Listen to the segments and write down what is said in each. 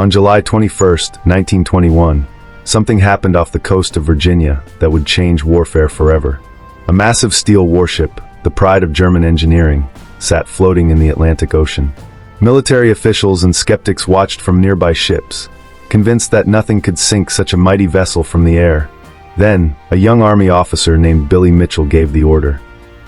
On July 21, 1921, something happened off the coast of Virginia that would change warfare forever. A massive steel warship, the pride of German engineering, sat floating in the Atlantic Ocean. Military officials and skeptics watched from nearby ships, convinced that nothing could sink such a mighty vessel from the air. Then, a young army officer named Billy Mitchell gave the order.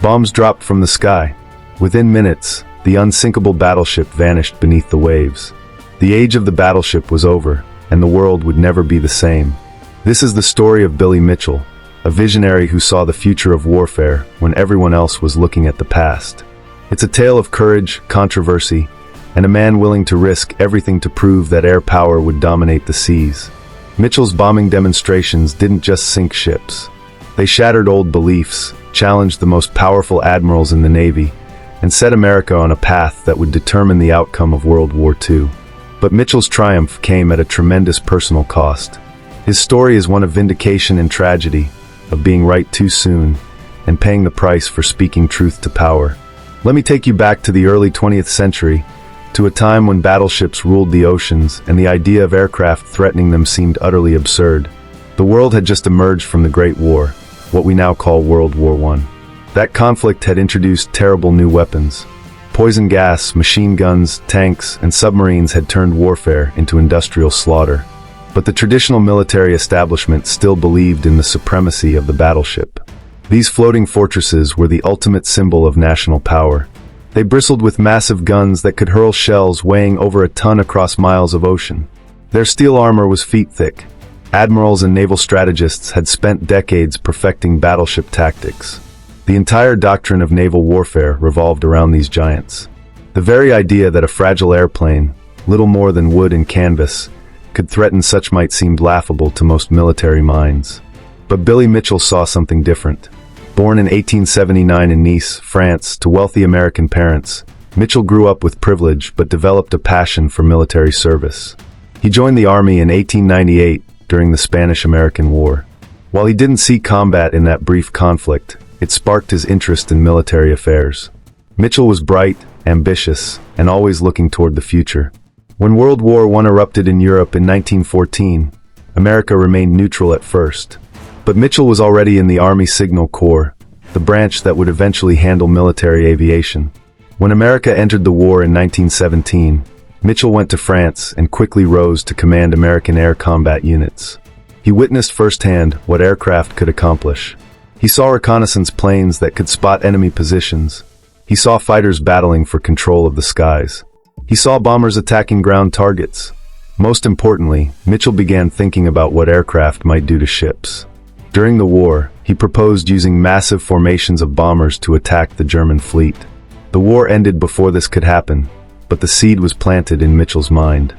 Bombs dropped from the sky. Within minutes, the unsinkable battleship vanished beneath the waves. The age of the battleship was over, and the world would never be the same. This is the story of Billy Mitchell, a visionary who saw the future of warfare when everyone else was looking at the past. It's a tale of courage, controversy, and a man willing to risk everything to prove that air power would dominate the seas. Mitchell's bombing demonstrations didn't just sink ships. They shattered old beliefs, challenged the most powerful admirals in the Navy, and set America on a path that would determine the outcome of World War II. But Mitchell's triumph came at a tremendous personal cost. His story is one of vindication and tragedy, of being right too soon, and paying the price for speaking truth to power. Let me take you back to the early 20th century, to a time when battleships ruled the oceans and the idea of aircraft threatening them seemed utterly absurd. The world had just emerged from the Great War, what we now call World War I. That conflict had introduced terrible new weapons. Poison gas, machine guns, tanks, and submarines had turned warfare into industrial slaughter. But the traditional military establishment still believed in the supremacy of the battleship. These floating fortresses were the ultimate symbol of national power. They bristled with massive guns that could hurl shells weighing over a ton across miles of ocean. Their steel armor was feet thick. Admirals and naval strategists had spent decades perfecting battleship tactics. The entire doctrine of naval warfare revolved around these giants. The very idea that a fragile airplane, little more than wood and canvas, could threaten such might seem laughable to most military minds. But Billy Mitchell saw something different. Born in 1879 in Nice, France, to wealthy American parents, Mitchell grew up with privilege but developed a passion for military service. He joined the Army in 1898 during the Spanish-American War. While he didn't see combat in that brief conflict, it sparked his interest in military affairs. Mitchell was bright, ambitious, and always looking toward the future. When World War I erupted in Europe in 1914, America remained neutral at first. But Mitchell was already in the Army Signal Corps, the branch that would eventually handle military aviation. When America entered the war in 1917, Mitchell went to France and quickly rose to command American air combat units. He witnessed firsthand what aircraft could accomplish. He saw reconnaissance planes that could spot enemy positions. He saw fighters battling for control of the skies. He saw bombers attacking ground targets. Most importantly, Mitchell began thinking about what aircraft might do to ships. During the war, he proposed using massive formations of bombers to attack the German fleet. The war ended before this could happen, but the seed was planted in Mitchell's mind.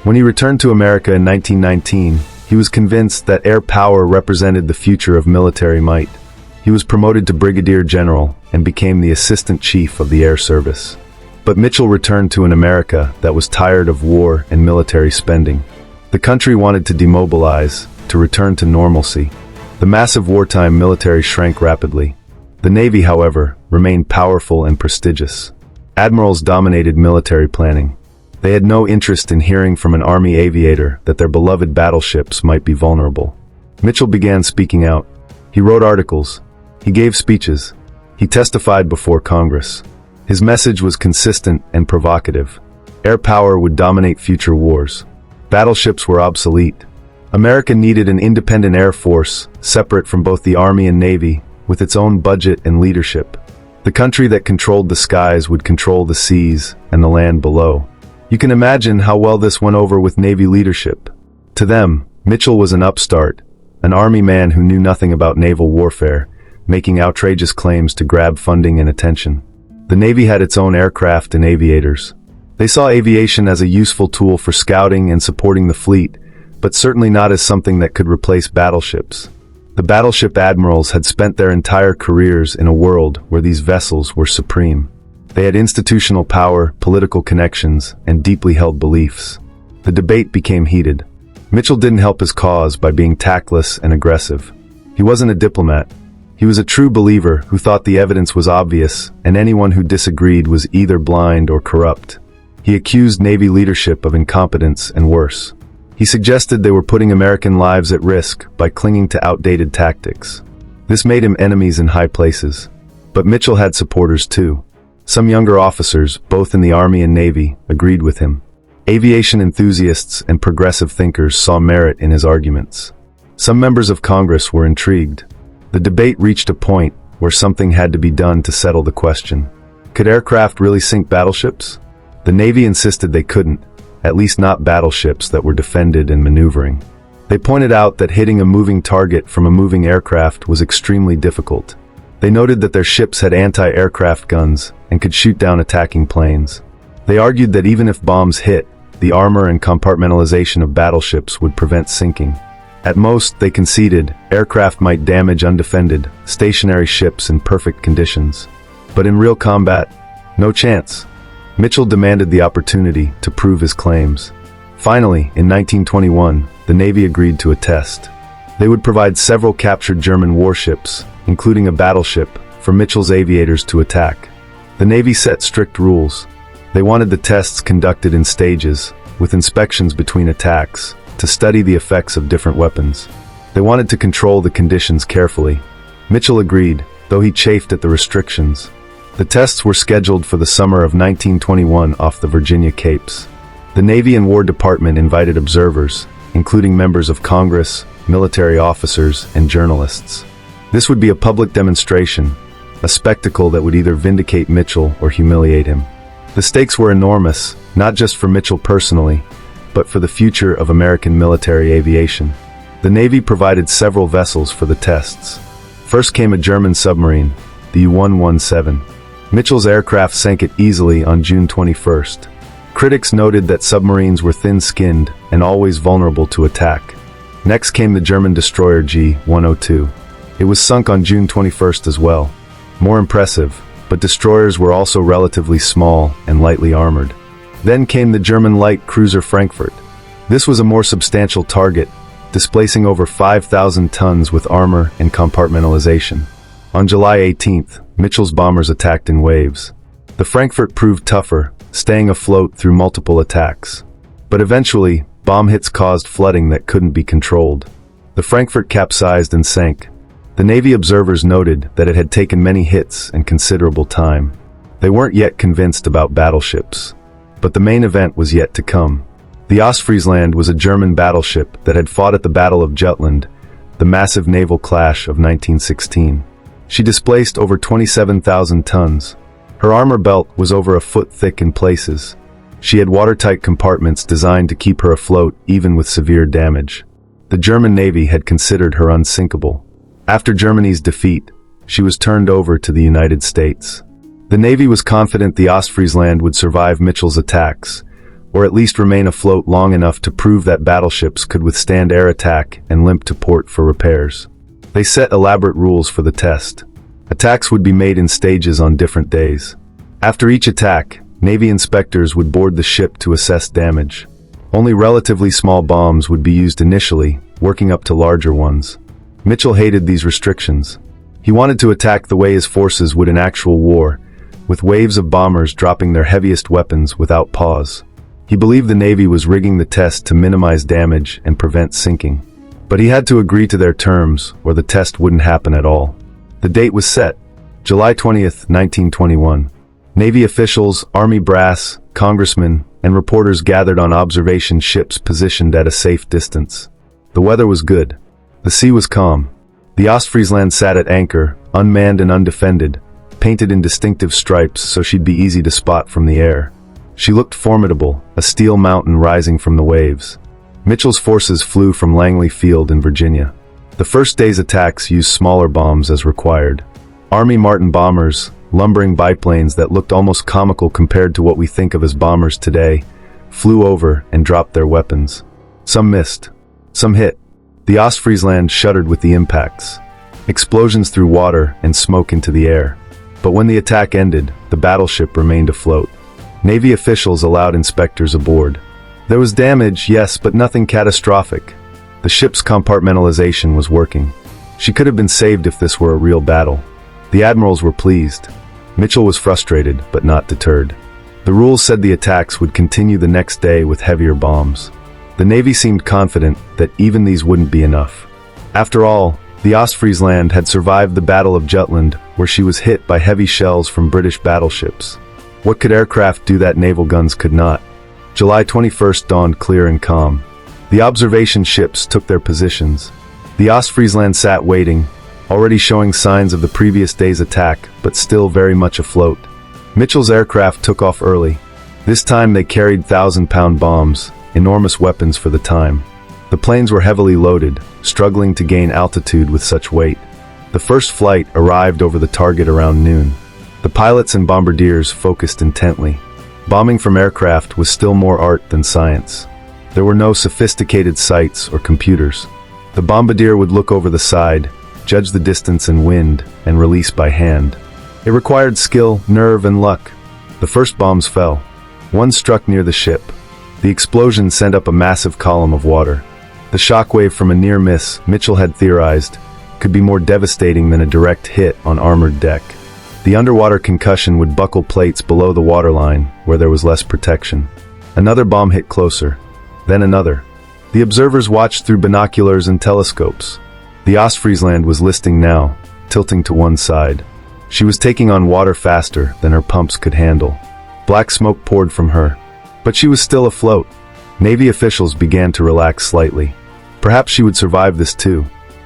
When he returned to America in 1919, he was convinced that air power represented the future of military might. He was promoted to brigadier general and became the assistant chief of the air service. But Mitchell returned to an America that was tired of war and military spending. The country wanted to demobilize, to return to normalcy. The massive wartime military shrank rapidly. The Navy, however, remained powerful and prestigious. Admirals dominated military planning. They had no interest in hearing from an Army aviator that their beloved battleships might be vulnerable. Mitchell began speaking out. He wrote articles. He gave speeches. He testified before Congress. His message was consistent and provocative. Air power would dominate future wars. Battleships were obsolete. America needed an independent air force, separate from both the Army and Navy, with its own budget and leadership. The country that controlled the skies would control the seas and the land below. You can imagine how well this went over with Navy leadership. To them, Mitchell was an upstart, an Army man who knew nothing about naval warfare, making outrageous claims to grab funding and attention. The Navy had its own aircraft and aviators. They saw aviation as a useful tool for scouting and supporting the fleet, but certainly not as something that could replace battleships. The battleship admirals had spent their entire careers in a world where these vessels were supreme. They had institutional power, political connections, and deeply held beliefs. The debate became heated. Mitchell didn't help his cause by being tactless and aggressive. He wasn't a diplomat. He was a true believer who thought the evidence was obvious, and anyone who disagreed was either blind or corrupt. He accused Navy leadership of incompetence and worse. He suggested they were putting American lives at risk by clinging to outdated tactics. This made him enemies in high places. But Mitchell had supporters too. Some younger officers, both in the Army and Navy, agreed with him. Aviation enthusiasts and progressive thinkers saw merit in his arguments. Some members of Congress were intrigued. The debate reached a point where something had to be done to settle the question. Could aircraft really sink battleships? The Navy insisted they couldn't, at least not battleships that were defended and maneuvering. They pointed out that hitting a moving target from a moving aircraft was extremely difficult. They noted that their ships had anti-aircraft guns and could shoot down attacking planes. They argued that even if bombs hit, the armor and compartmentalization of battleships would prevent sinking. At most, they conceded, aircraft might damage undefended, stationary ships in perfect conditions. But in real combat, no chance. Mitchell demanded the opportunity to prove his claims. Finally, in 1921, the Navy agreed to a test. They would provide several captured German warships, including a battleship, for Mitchell's aviators to attack. The Navy set strict rules. They wanted the tests conducted in stages, with inspections between attacks, to study the effects of different weapons. They wanted to control the conditions carefully. Mitchell agreed, though he chafed at the restrictions. The tests were scheduled for the summer of 1921 off the Virginia Capes. The Navy and War Department invited observers, including members of Congress, military officers, and journalists. This would be a public demonstration, a spectacle that would either vindicate Mitchell or humiliate him. The stakes were enormous, not just for Mitchell personally, but for the future of American military aviation. The Navy provided several vessels for the tests. First came a German submarine, the U-117. Mitchell's aircraft sank it easily on June 21st. Critics noted that submarines were thin-skinned and always vulnerable to attack. Next came the German destroyer G-102. It was sunk on June 21st as well. More impressive, but destroyers were also relatively small and lightly armored. Then came the German light cruiser Frankfurt. This was a more substantial target, displacing over 5,000 tons with armor and compartmentalization. On July 18th, Mitchell's bombers attacked in waves. The Frankfurt proved tougher, staying afloat through multiple attacks. But eventually, bomb hits caused flooding that couldn't be controlled. The Frankfurt capsized and sank. The Navy observers noted that it had taken many hits and considerable time. They weren't yet convinced about battleships. But the main event was yet to come. The Ostfriesland was a German battleship that had fought at the Battle of Jutland, the massive naval clash of 1916. She displaced over 27,000 tons. Her armor belt was over a foot thick in places. She had watertight compartments designed to keep her afloat even with severe damage. The German Navy had considered her unsinkable. After Germany's defeat, she was turned over to the United States. The Navy was confident the Ostfriesland would survive Mitchell's attacks, or at least remain afloat long enough to prove that battleships could withstand air attack and limp to port for repairs. They set elaborate rules for the test. Attacks would be made in stages on different days. After each attack, Navy inspectors would board the ship to assess damage. Only relatively small bombs would be used initially, working up to larger ones. Mitchell hated these restrictions. He wanted to attack the way his forces would in actual war, with waves of bombers dropping their heaviest weapons without pause. He believed the Navy was rigging the test to minimize damage and prevent sinking. But he had to agree to their terms, or the test wouldn't happen at all. The date was set, July 20th, 1921. Navy officials, Army brass, congressmen, and reporters gathered on observation ships positioned at a safe distance. The weather was good. The sea was calm. The Ostfriesland sat at anchor, unmanned and undefended, painted in distinctive stripes so she'd be easy to spot from the air. She looked formidable, a steel mountain rising from the waves. Mitchell's forces flew from Langley Field in Virginia. The first day's attacks used smaller bombs as required. Army Martin bombers, lumbering biplanes that looked almost comical compared to what we think of as bombers today, flew over and dropped their weapons. Some missed. Some hit. The Ostfriesland shuddered with the impacts. Explosions threw water and smoke into the air. But when the attack ended, the battleship remained afloat. Navy officials allowed inspectors aboard. There was damage, yes, but nothing catastrophic. The ship's compartmentalization was working. She could have been saved if this were a real battle. The admirals were pleased. Mitchell was frustrated, but not deterred. The rules said the attacks would continue the next day with heavier bombs. The Navy seemed confident that even these wouldn't be enough. After all, the Ostfriesland had survived the Battle of Jutland, where she was hit by heavy shells from British battleships. What could aircraft do that naval guns could not? July 21st dawned clear and calm. The observation ships took their positions. The Ostfriesland sat waiting, already showing signs of the previous day's attack, but still very much afloat. Mitchell's aircraft took off early. This time they carried 1,000-pound bombs, enormous weapons for the time. The planes were heavily loaded, struggling to gain altitude with such weight. The first flight arrived over the target around noon. The pilots and bombardiers focused intently. Bombing from aircraft was still more art than science. There were no sophisticated sights or computers. The bombardier would look over the side, judge the distance and wind, and release by hand. It required skill, nerve, and luck. The first bombs fell. One struck near the ship. The explosion sent up a massive column of water. The shockwave from a near miss, Mitchell had theorized, could be more devastating than a direct hit on armored deck. The underwater concussion would buckle plates below the waterline, where there was less protection. Another bomb hit closer. Then another. The observers watched through binoculars and telescopes. The Ostfriesland was listing now, tilting to one side. She was taking on water faster than her pumps could handle. Black smoke poured from her, but she was still afloat. Navy officials began to relax slightly. Perhaps she would survive this too.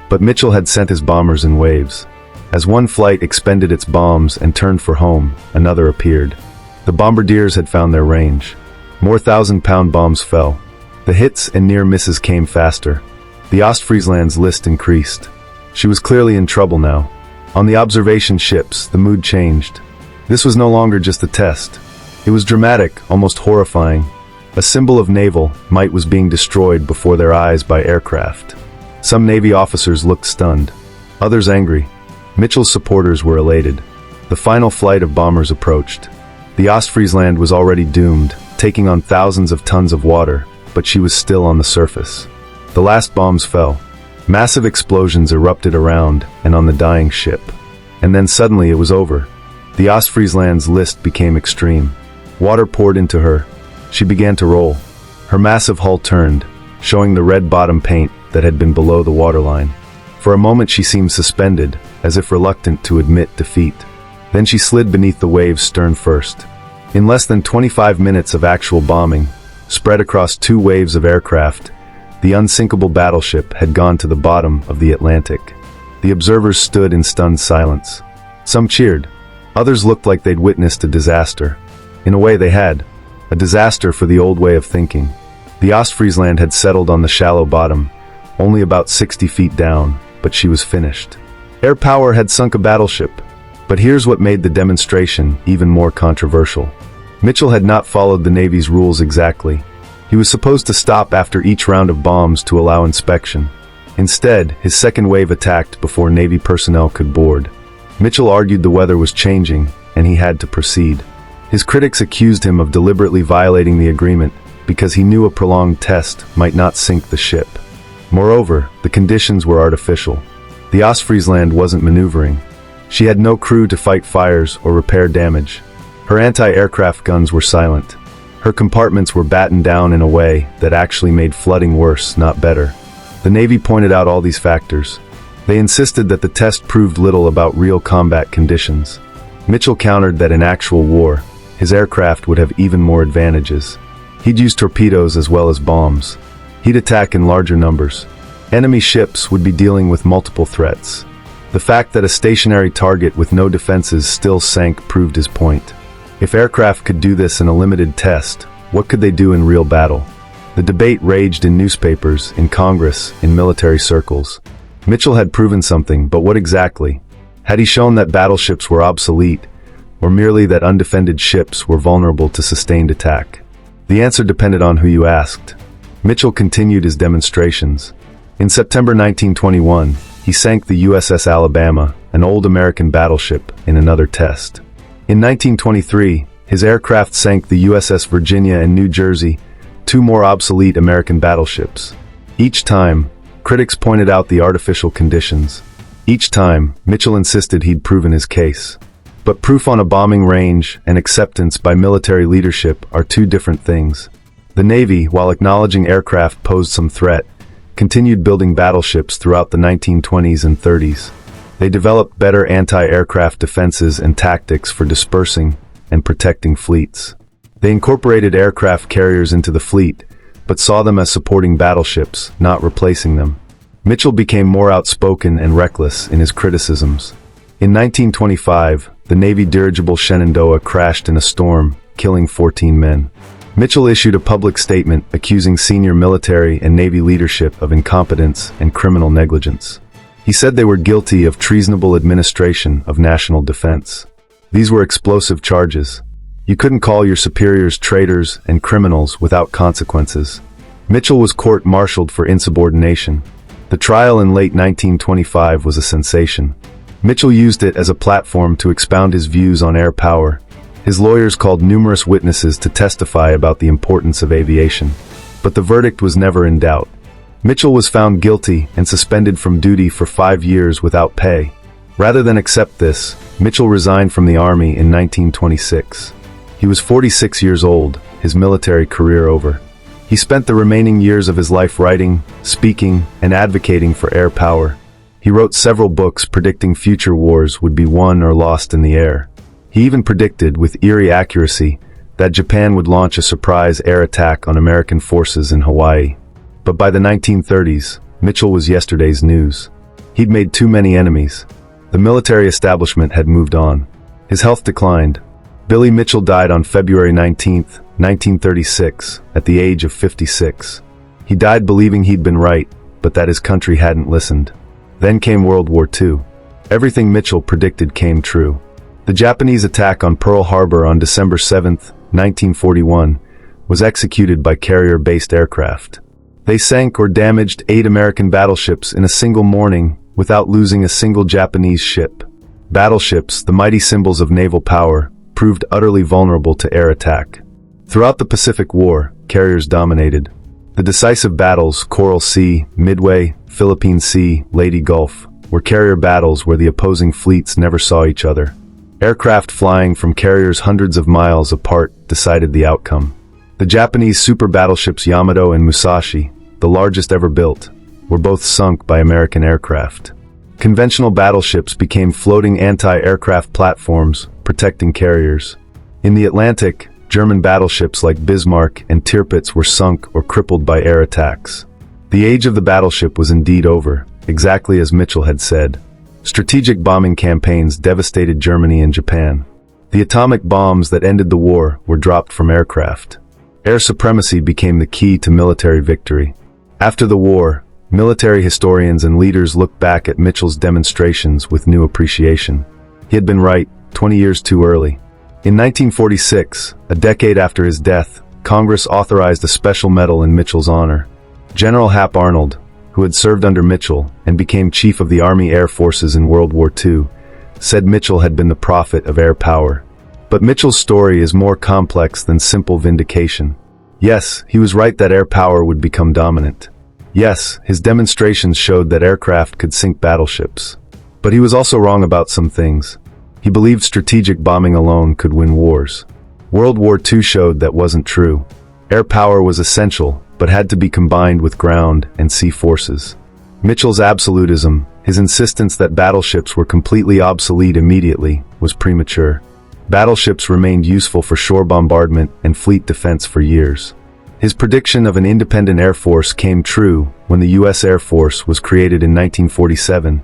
But Mitchell had sent his bombers in waves. As one flight expended its bombs and turned for home, another appeared. The bombardiers had found their range. More 1,000-pound bombs fell. The hits and near misses came faster. The Ostfriesland's list increased. She was clearly in trouble now. On the observation ships, the mood changed. This was no longer just a test. It was dramatic, almost horrifying. A symbol of naval might was being destroyed before their eyes by aircraft. Some Navy officers looked stunned, others angry. Mitchell's supporters were elated. The final flight of bombers approached. The Ostfriesland was already doomed, taking on thousands of tons of water, but she was still on the surface. The last bombs fell. Massive explosions erupted around and on the dying ship. And then suddenly it was over. The Ostfriesland's list became extreme. Water poured into her. She began to roll. Her massive hull turned, showing the red bottom paint that had been below the waterline. For a moment she seemed suspended, as if reluctant to admit defeat. Then she slid beneath the waves stern first. In less than 25 minutes of actual bombing, spread across 2 waves of aircraft, the unsinkable battleship had gone to the bottom of the Atlantic. The observers stood in stunned silence. Some cheered. Others looked like they'd witnessed a disaster. In a way they had. A disaster for the old way of thinking. The Ostfriesland had settled on the shallow bottom, only about 60 feet down, but she was finished. Air power had sunk a battleship. But here's what made the demonstration even more controversial. Mitchell had not followed the Navy's rules exactly. He was supposed to stop after each round of bombs to allow inspection. Instead, his second wave attacked before Navy personnel could board. Mitchell argued the weather was changing, and he had to proceed. His critics accused him of deliberately violating the agreement because he knew a prolonged test might not sink the ship. Moreover, the conditions were artificial. The Ostfriesland wasn't maneuvering. She had no crew to fight fires or repair damage. Her anti-aircraft guns were silent. Her compartments were battened down in a way that actually made flooding worse, not better. The Navy pointed out all these factors. They insisted that the test proved little about real combat conditions. Mitchell countered that in actual war, his aircraft would have even more advantages. He'd use torpedoes as well as bombs. He'd attack in larger numbers. Enemy ships would be dealing with multiple threats. The fact that a stationary target with no defenses still sank proved his point. If aircraft could do this in a limited test, what could they do in real battle? The debate raged in newspapers, in Congress, in military circles. Mitchell had proven something, but what exactly? Had he shown that battleships were obsolete, or merely that undefended ships were vulnerable to sustained attack? The answer depended on who you asked. Mitchell continued his demonstrations. In September 1921, he sank the USS Alabama, an old American battleship, in another test. In 1923, his aircraft sank the USS Virginia and New Jersey, 2 more obsolete American battleships. Each time, critics pointed out the artificial conditions. Each time, Mitchell insisted he'd proven his case. But proof on a bombing range and acceptance by military leadership are two different things. The Navy, while acknowledging aircraft posed some threat, continued building battleships throughout the 1920s and 30s. They developed better anti-aircraft defenses and tactics for dispersing and protecting fleets. They incorporated aircraft carriers into the fleet, but saw them as supporting battleships, not replacing them. Mitchell became more outspoken and reckless in his criticisms. In 1925, the Navy dirigible Shenandoah crashed in a storm, killing 14 men. Mitchell issued a public statement accusing senior military and Navy leadership of incompetence and criminal negligence. He said they were guilty of treasonable administration of national defense. These were explosive charges. You couldn't call your superiors traitors and criminals without consequences. Mitchell was court-martialed for insubordination. The trial in late 1925 was a sensation. Mitchell used it as a platform to expound his views on air power. His lawyers called numerous witnesses to testify about the importance of aviation. But the verdict was never in doubt. Mitchell was found guilty and suspended from duty for 5 years without pay. Rather than accept this, Mitchell resigned from the Army in 1926. He was 46 years old, his military career over. He spent the remaining years of his life writing, speaking, and advocating for air power. He wrote several books predicting future wars would be won or lost in the air. He even predicted, with eerie accuracy, that Japan would launch a surprise air attack on American forces in Hawaii. But by the 1930s, Mitchell was yesterday's news. He'd made too many enemies. The military establishment had moved on. His health declined. Billy Mitchell died on February 19, 1936, at the age of 56. He died believing he'd been right, but that his country hadn't listened. Then came World War II. Everything Mitchell predicted came true. The Japanese attack on Pearl Harbor on December 7, 1941, was executed by carrier-based aircraft. They sank or damaged 8 American battleships in a single morning without losing a single Japanese ship. Battleships, the mighty symbols of naval power, proved utterly vulnerable to air attack. Throughout the Pacific War, carriers dominated. The decisive battles, Coral Sea, Midway, Philippine Sea, Leyte Gulf, were carrier battles where the opposing fleets never saw each other. Aircraft flying from carriers hundreds of miles apart decided the outcome. The Japanese super battleships Yamato and Musashi, the largest ever built, were both sunk by American aircraft. Conventional battleships became floating anti-aircraft platforms, protecting carriers. In the Atlantic, German battleships like Bismarck and Tirpitz were sunk or crippled by air attacks. The age of the battleship was indeed over, exactly as Mitchell had said. Strategic bombing campaigns devastated Germany and Japan. The atomic bombs that ended the war were dropped from aircraft. Air supremacy became the key to military victory. After the war, military historians and leaders looked back at Mitchell's demonstrations with new appreciation. He had been right, 20 years too early. In 1946, a decade after his death, Congress authorized a special medal in Mitchell's honor. General Hap Arnold, who had served under Mitchell and became chief of the Army Air Forces in World War II, said Mitchell had been the prophet of air power. But Mitchell's story is more complex than simple vindication. Yes, he was right that air power would become dominant. Yes, his demonstrations showed that aircraft could sink battleships. But he was also wrong about some things. He believed strategic bombing alone could win wars. World War II showed that wasn't true. Air power was essential, but had to be combined with ground and sea forces. Mitchell's absolutism, his insistence that battleships were completely obsolete immediately, was premature. Battleships remained useful for shore bombardment and fleet defense for years. His prediction of an independent air force came true when the U.S. Air Force was created in 1947,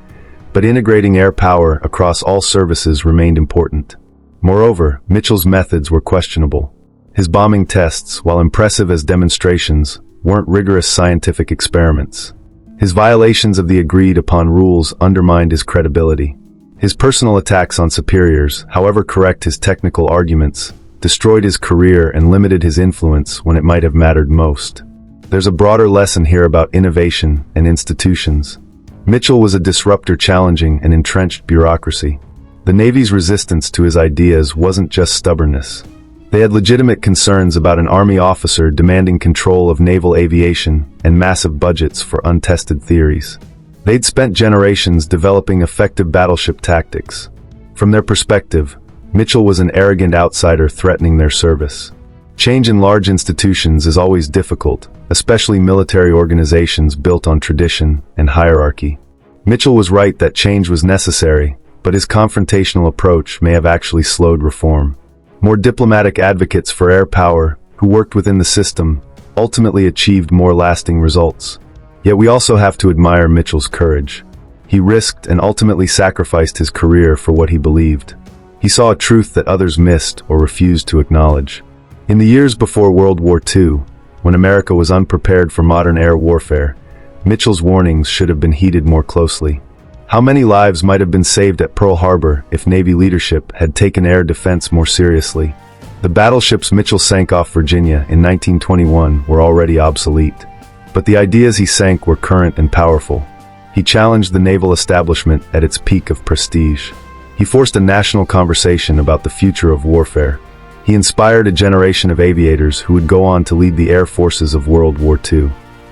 but integrating air power across all services remained important. Moreover, Mitchell's methods were questionable. His bombing tests, while impressive as demonstrations, weren't rigorous scientific experiments. His violations of the agreed-upon rules undermined his credibility. His personal attacks on superiors, however correct his technical arguments, destroyed his career and limited his influence when it might have mattered most. There's a broader lesson here about innovation and institutions. Mitchell was a disruptor challenging an entrenched bureaucracy. The Navy's resistance to his ideas wasn't just stubbornness. They had legitimate concerns about an Army officer demanding control of naval aviation and massive budgets for untested theories. They'd spent generations developing effective battleship tactics. From their perspective, Mitchell was an arrogant outsider threatening their service. Change in large institutions is always difficult, especially military organizations built on tradition and hierarchy. Mitchell was right that change was necessary, but his confrontational approach may have actually slowed reform. More diplomatic advocates for air power, who worked within the system, ultimately achieved more lasting results. Yet we also have to admire Mitchell's courage. He risked and ultimately sacrificed his career for what he believed. He saw a truth that others missed or refused to acknowledge. In the years before World War II, when America was unprepared for modern air warfare, Mitchell's warnings should have been heeded more closely. How many lives might have been saved at Pearl Harbor if Navy leadership had taken air defense more seriously? The battleships Mitchell sank off Virginia in 1921 were already obsolete. But the ideas he sank were current and powerful. He challenged the naval establishment at its peak of prestige. He forced a national conversation about the future of warfare. He inspired a generation of aviators who would go on to lead the air forces of World War II.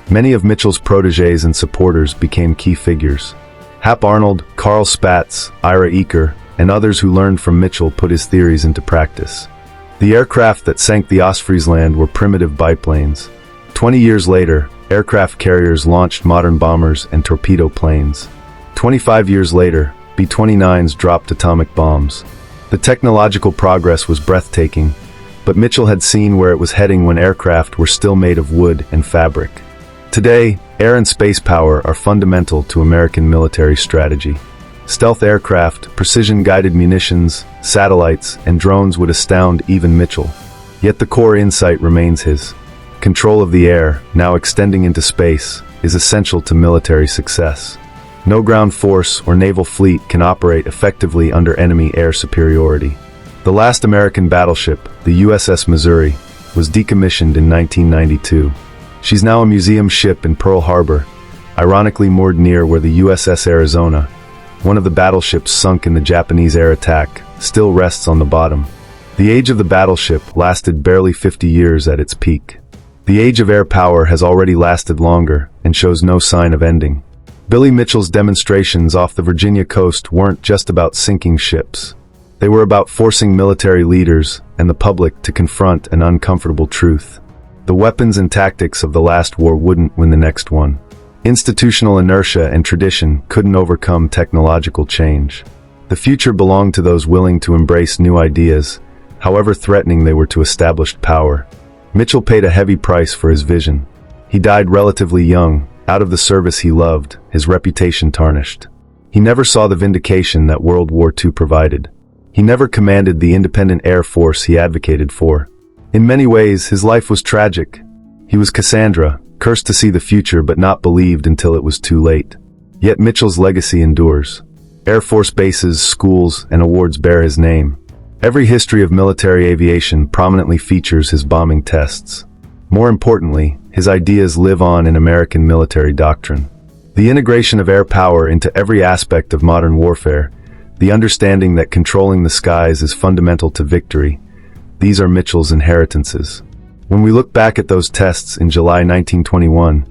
Many of Mitchell's protégés and supporters became key figures. Hap Arnold, Carl Spaatz, Ira Eaker, and others who learned from Mitchell put his theories into practice. The aircraft that sank the Ostfriesland were primitive biplanes. 20 years later, aircraft carriers launched modern bombers and torpedo planes. 25 years later, B-29s dropped atomic bombs. The technological progress was breathtaking, but Mitchell had seen where it was heading when aircraft were still made of wood and fabric. Today, air and space power are fundamental to American military strategy. Stealth aircraft, precision-guided munitions, satellites, and drones would astound even Mitchell. Yet the core insight remains his. Control of the air, now extending into space, is essential to military success. No ground force or naval fleet can operate effectively under enemy air superiority. The last American battleship, the USS Missouri, was decommissioned in 1992. She's now a museum ship in Pearl Harbor, ironically moored near where the USS Arizona, one of the battleships sunk in the Japanese air attack, still rests on the bottom. The age of the battleship lasted barely 50 years at its peak. The age of air power has already lasted longer and shows no sign of ending. Billy Mitchell's demonstrations off the Virginia coast weren't just about sinking ships. They were about forcing military leaders and the public to confront an uncomfortable truth. The weapons and tactics of the last war wouldn't win the next one. Institutional inertia and tradition couldn't overcome technological change. The future belonged to those willing to embrace new ideas, however threatening they were to established power. Mitchell paid a heavy price for his vision. He died relatively young, out of the service he loved, his reputation tarnished. He never saw the vindication that World War II provided. He never commanded the independent air force he advocated for. In many ways, his life was tragic. He was Cassandra, cursed to see the future but not believed until it was too late. Yet Mitchell's legacy endures. Air Force bases, schools, and awards bear his name. Every history of military aviation prominently features his bombing tests. More importantly, his ideas live on in American military doctrine. The integration of air power into every aspect of modern warfare, the understanding that controlling the skies is fundamental to victory, these are Mitchell's inheritances. When we look back at those tests in July 1921,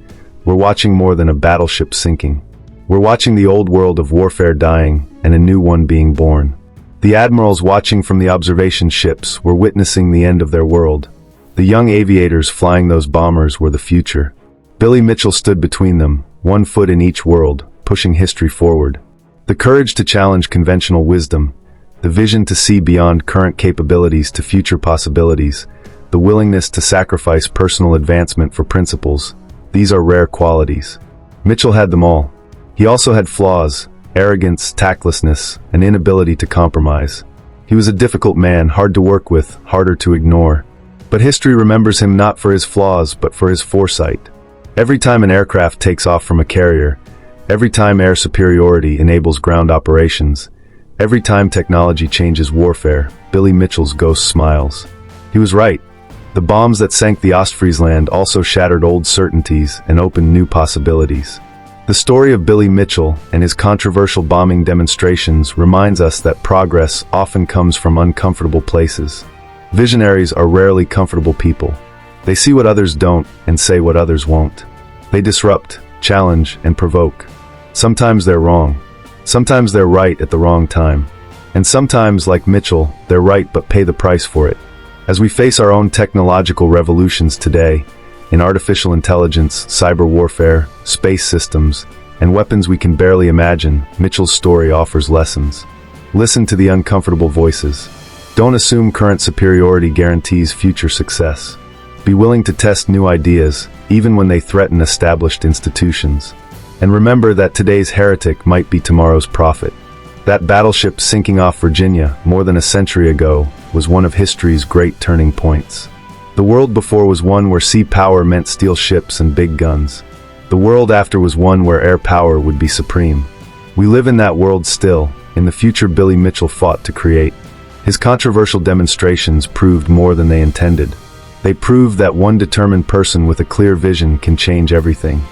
we're watching more than a battleship sinking. We're watching the old world of warfare dying and a new one being born. The admirals watching from the observation ships were witnessing the end of their world. The young aviators flying those bombers were the future. Billy Mitchell stood between them, one foot in each world, pushing history forward. The courage to challenge conventional wisdom, the vision to see beyond current capabilities to future possibilities, the willingness to sacrifice personal advancement for principles, these are rare qualities. Mitchell had them all. He also had flaws, arrogance, tactlessness, an inability to compromise. He was a difficult man, hard to work with, harder to ignore. But history remembers him not for his flaws, but for his foresight. Every time an aircraft takes off from a carrier, every time air superiority enables ground operations, every time technology changes warfare, Billy Mitchell's ghost smiles. He was right. The bombs that sank the Ostfriesland also shattered old certainties and opened new possibilities. The story of Billy Mitchell and his controversial bombing demonstrations reminds us that progress often comes from uncomfortable places. Visionaries are rarely comfortable people. They see what others don't and say what others won't. They disrupt, challenge, and provoke. Sometimes they're wrong. Sometimes they're right at the wrong time. And sometimes, like Mitchell, they're right but pay the price for it. As we face our own technological revolutions today, in artificial intelligence, cyber warfare, space systems, and weapons we can barely imagine, Mitchell's story offers lessons. Listen to the uncomfortable voices. Don't assume current superiority guarantees future success. Be willing to test new ideas, even when they threaten established institutions. And remember that today's heretic might be tomorrow's prophet. That battleship sinking off Virginia more than a century ago was one of history's great turning points. The world before was one where sea power meant steel ships and big guns. The world after was one where air power would be supreme. We live in that world still, in the future Billy Mitchell fought to create. His controversial demonstrations proved more than they intended. They proved that one determined person with a clear vision can change everything.